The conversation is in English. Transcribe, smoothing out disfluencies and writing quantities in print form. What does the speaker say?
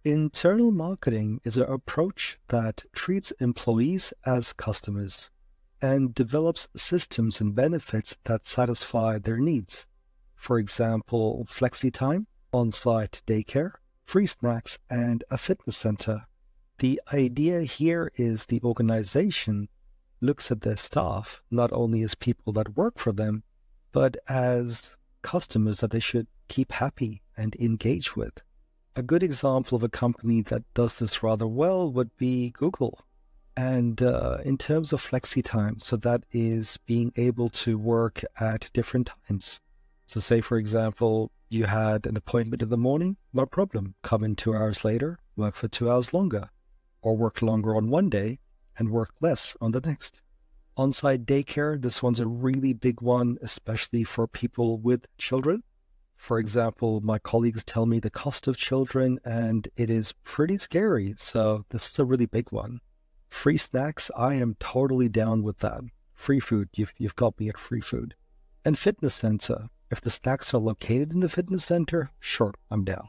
Internal marketing is an approach that treats employees as customers and develops systems and benefits that satisfy their needs. For example, Flexi-Time, Onsite Daycare, free snacks, and a fitness center. The idea here is the organization looks at their staff not only as people that work for them, but as customers that they should keep happy and engage with. A good example of a company that does this rather well would be Google. And in terms of flexi time, so that is being able to work at different times. So say, for example, you had an appointment in the morning, no problem. Come in 2 hours later, work for 2 hours longer, or work longer on one day and work less on the next. On-site daycare, this one's a really big one, especially for people with children. For example, my colleagues tell me the cost of children, and it is pretty scary. So this is a really big one. Free snacks, I am totally down with that. Free food, you've got me at free food. And fitness center, if the snacks are located in the fitness center, sure, I'm down.